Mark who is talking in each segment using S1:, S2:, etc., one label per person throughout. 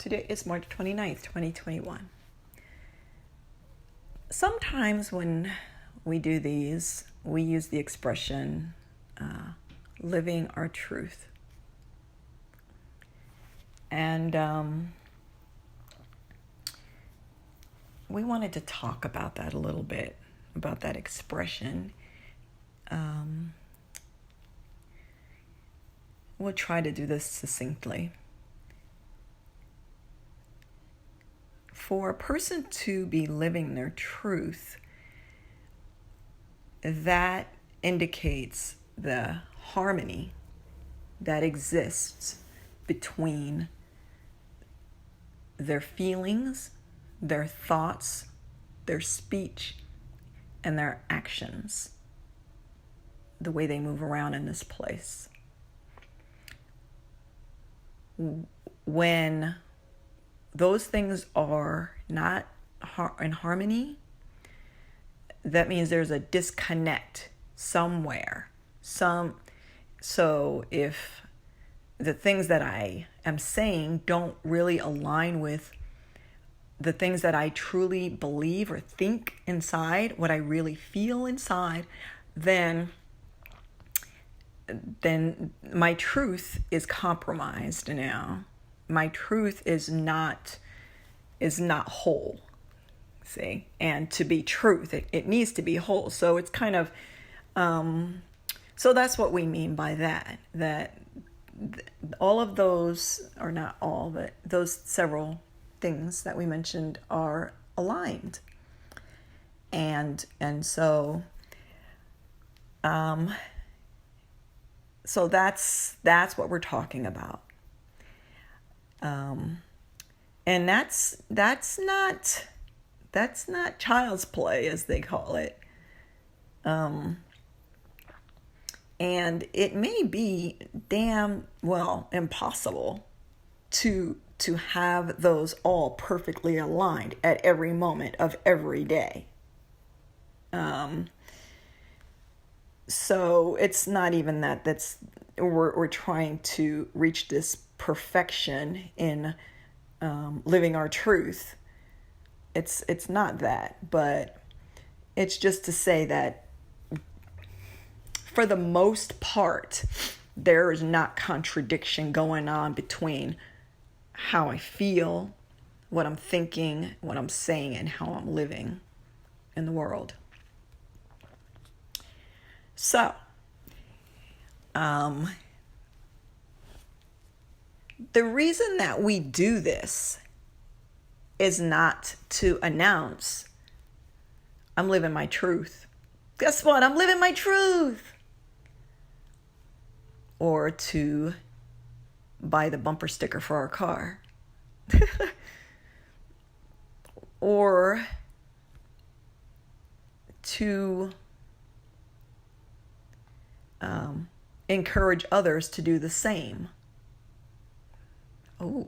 S1: Today is March 29th, 2021. Sometimes when we do these, we use the expression living our truth. And we wanted to talk about that a little bit, about that expression. We'll try to do this succinctly. For a person to be living their truth, that indicates the harmony that exists between their feelings, their thoughts, their speech, and their actions, the way they move around in this place. When those things are not in harmony, that means there's a disconnect somewhere. So if the things that I am saying don't really align with the things that I truly believe or think inside, what I really feel inside, then my truth is compromised now. My truth is not whole. See? And to be truth, it needs to be whole. So it's kind of so that's what we mean by that all of those, or not all, but those several things that we mentioned are aligned. And so so that's what we're talking about. And that's not child's play, as they call it. And it may be damn well impossible to have those all perfectly aligned at every moment of every day. So it's not even that's we're trying to reach this perfection in living our truth. It's not that, but it's just to say that for the most part, there is not contradiction going on between how I feel, what I'm thinking, what I'm saying, and how I'm living in the world. So, the reason that we do this is not to announce, I'm living my truth. Guess what? I'm living my truth. Or to buy the bumper sticker for our car. Or to encourage others to do the same. Oh.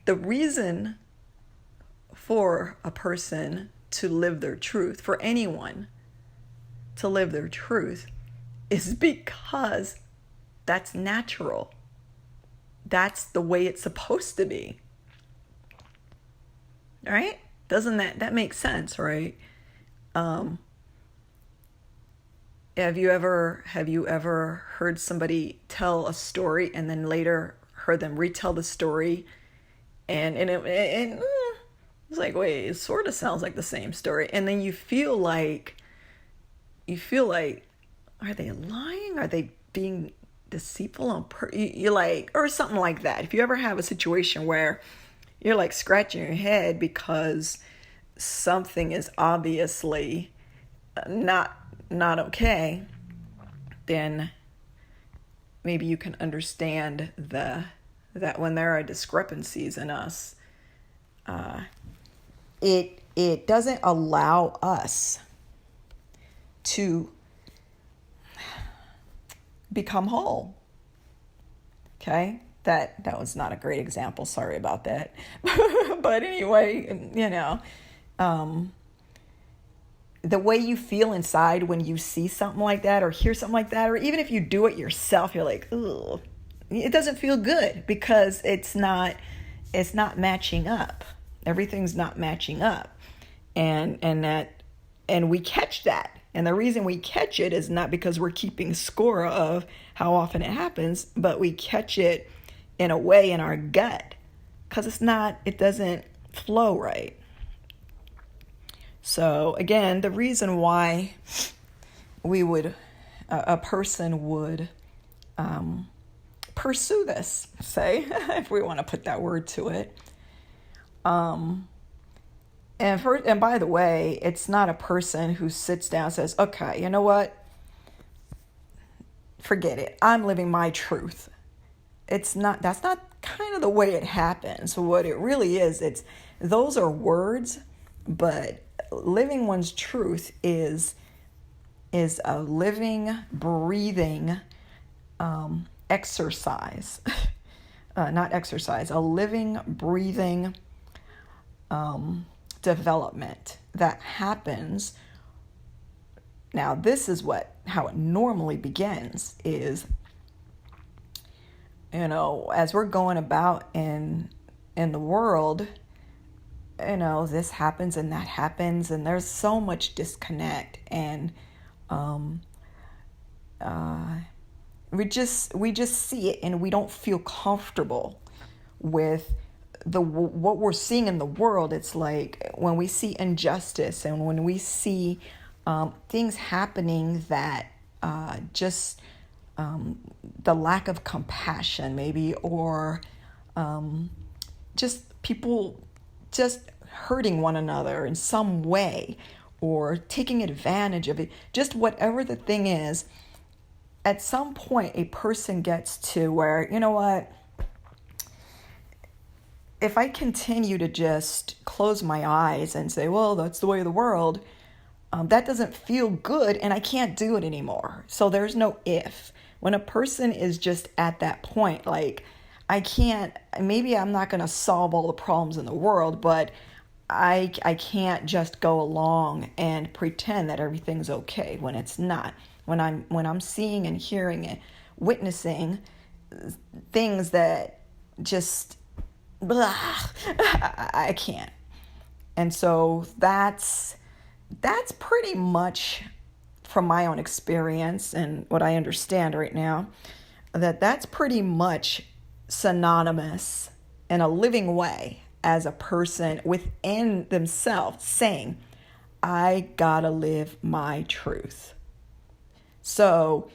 S1: The reason for a person to live their truth, for anyone to live their truth, is because that's natural. That's the way it's supposed to be. All right? Doesn't that make sense, right? Have you ever heard somebody tell a story and then later heard them retell the story, and it's like, wait, it sort of sounds like the same story, and then you feel like, are they lying? Are they being deceitful you're like, or something like that. If you ever have a situation where you're like scratching your head because something is obviously not okay, then maybe you can understand that when there are discrepancies in us, it doesn't allow us to become whole. Okay? That was not a great example. Sorry about that. But anyway, the way you feel inside when you see something like that or hear something like that, or even if you do it yourself, you're like, ugh, it doesn't feel good because it's not matching up. Everything's not matching up. And we catch that. And the reason we catch it is not because we're keeping score of how often it happens, but we catch it in a way in our gut because it doesn't flow right. So again, the reason why a person would pursue this, say, if we want to put that word to it. And by the way, it's not a person who sits down and says, okay, you know what? Forget it. I'm living my truth. That's not kind of the way it happens. What it really is, those are words, but living one's truth is a living, breathing exercise. Not exercise, a living, breathing development that happens. Now, this is how it normally begins is, as we're going about in the world, this happens and that happens, and there's so much disconnect, and we just see it, and we don't feel comfortable with what we're seeing in the world. It's like when we see injustice and when we see things happening that just the lack of compassion maybe, or just people just hurting one another in some way or taking advantage of it, just whatever the thing is, at some point a person gets to where, you know what, if I continue to just close my eyes and say, well, that's the way of the world, that doesn't feel good and I can't do it anymore. So there's no if. When a person is just at that point, like, maybe I'm not going to solve all the problems in the world, but I can't just go along and pretend that everything's okay when it's not. When I'm seeing and hearing and witnessing things that just, blah, I can't. And so that's pretty much, from my own experience and what I understand right now, that's pretty much synonymous in a living way as a person within themselves saying, I gotta live my truth. So,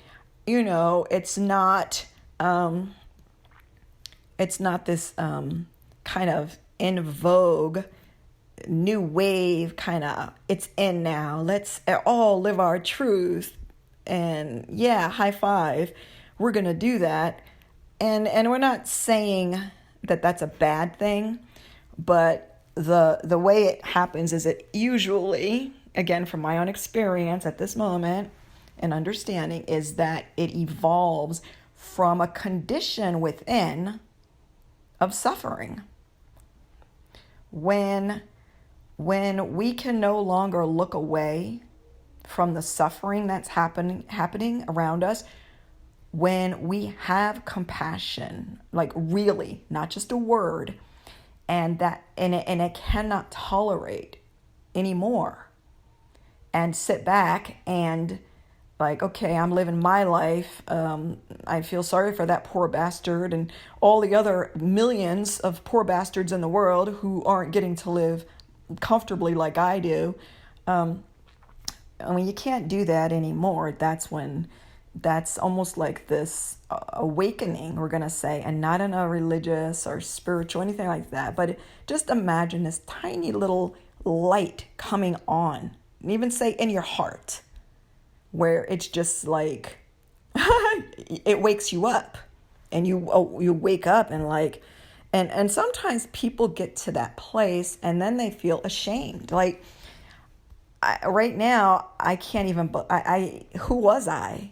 S1: it's not this kind of in vogue, new wave kind of, it's in now, let's all live our truth, and yeah, high five, we're gonna do that. And we're not saying that that's a bad thing, but the way it happens is it usually, again, from my own experience at this moment and understanding, is that it evolves from a condition within of suffering. When we can no longer look away from the suffering that's happening around us, when we have compassion, like really, not just a word, and it cannot tolerate anymore, and sit back and like, okay, I'm living my life. I feel sorry for that poor bastard and all the other millions of poor bastards in the world who aren't getting to live comfortably like I do. You can't do that anymore. That's almost like this awakening, we're going to say, and not in a religious or spiritual, anything like that. But just imagine this tiny little light coming on, and even say in your heart, where it's just like, it wakes you up, and you wake up and like, and sometimes people get to that place and then they feel ashamed. Like, right now, I can't even, who was I?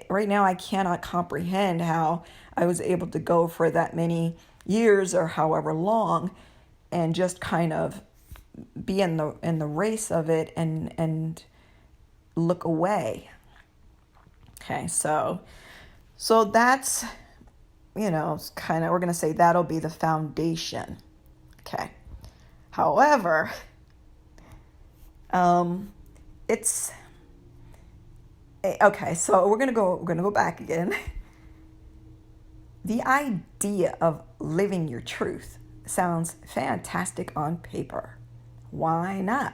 S1: Right now, I cannot comprehend how I was able to go for that many years or however long and just kind of be in the race of it and look away. Okay, so that's, kind of, we're going to say that'll be the foundation. Okay. However, it's okay, so we're going to go back again. The idea of living your truth sounds fantastic on paper. Why not?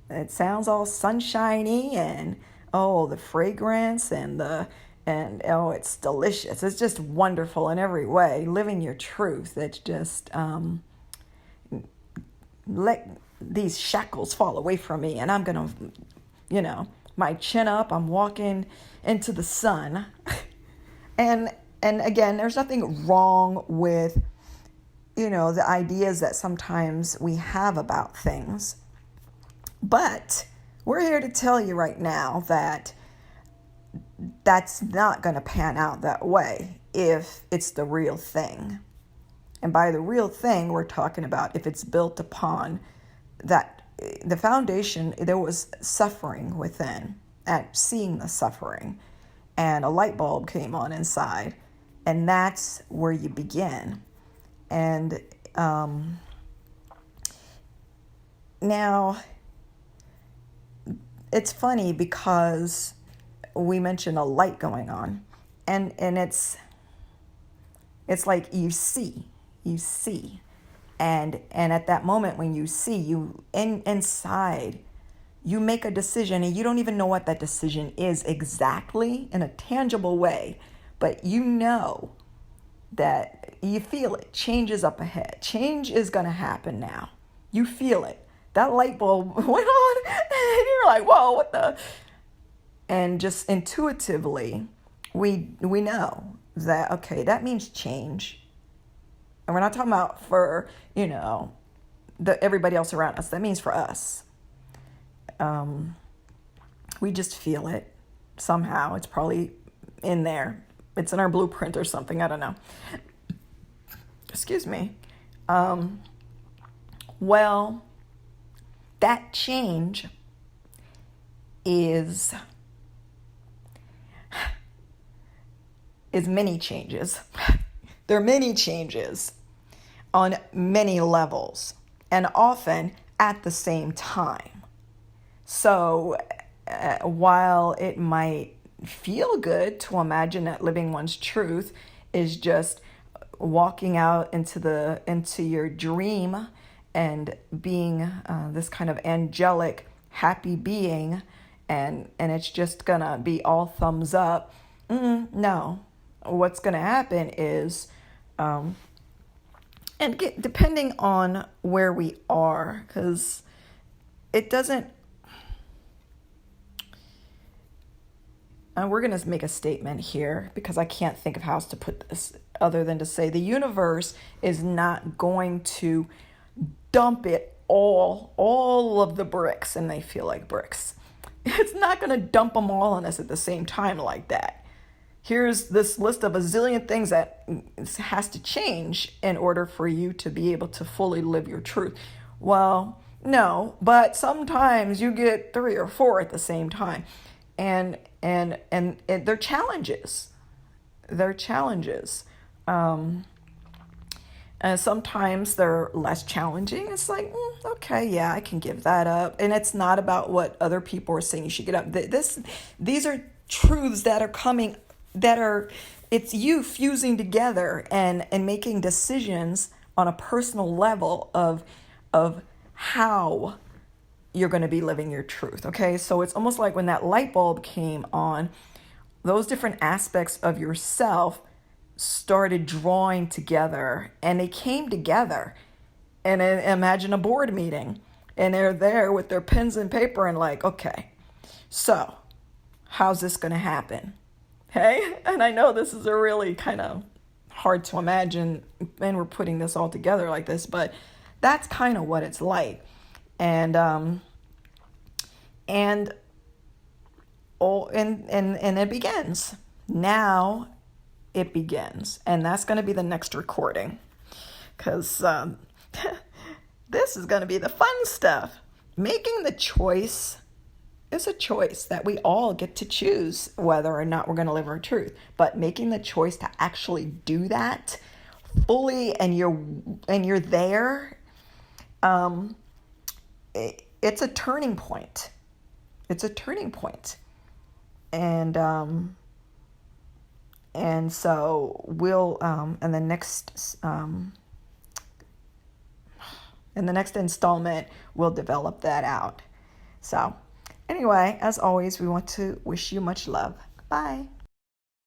S1: It sounds all sunshiny and the fragrance and it's delicious. It's just wonderful in every way. Living your truth. It's just let these shackles fall away from me, and I'm gonna, my chin up. I'm walking into the sun, and again, there's nothing wrong with the ideas that sometimes we have about things. But we're here to tell you right now that that's not going to pan out that way if it's the real thing. And by the real thing, we're talking about if it's built upon that, the foundation, there was suffering within, at seeing the suffering, and a light bulb came on inside, and that's where you begin. And now, it's funny because we mentioned a light going on, and it's like you see, and at that moment when you see, you inside, you make a decision, and you don't even know what that decision is exactly in a tangible way, but that you feel it. Change is up ahead. Change is going to happen now. You feel it. That light bulb went on, and you're like, whoa, what the? And just intuitively, we know that, okay, that means change. And we're not talking about for, everybody else around us. That means for us. We just feel it somehow. It's probably in there. It's in our blueprint or something. I don't know. Excuse me. Well, that change is many changes. There are many changes on many levels, and often at the same time. So while it might feel good to imagine that living one's truth is just walking out into your dream and being this kind of angelic, happy being, and it's just gonna be all thumbs up. No, what's gonna happen is, depending on where we are, because it doesn't. We're going to make a statement here because I can't think of how else to put this other than to say the universe is not going to dump it all of the bricks, and they feel like bricks. It's not going to dump them all on us at the same time like that. Here's this list of a zillion things that has to change in order for you to be able to fully live your truth. Well, no, but sometimes you get 3 or 4 at the same time. And they're challenges. Sometimes they're less challenging. It's like, okay, yeah, I can give that up. And it's not about what other people are saying you should get up. These are truths that are coming, it's you fusing together and making decisions on a personal level of how you're going to be living your truth. Okay. So it's almost like when that light bulb came on, those different aspects of yourself started drawing together, and they came together. And imagine a board meeting, and they're there with their pens and paper and like, okay, so how's this going to happen? Hey, and I know this is a really kind of hard to imagine, and we're putting this all together like this, but that's kind of what it's like. And it begins. Now it begins. And that's going to be the next recording. Because This is going to be the fun stuff. Making the choice is a choice that we all get to choose whether or not we're going to live our truth. But making the choice to actually do that fully, and you're there, it's a turning point. It's a turning point. And so we'll in the next installment we'll develop that out. So anyway, as always, we want to wish you much love. Bye.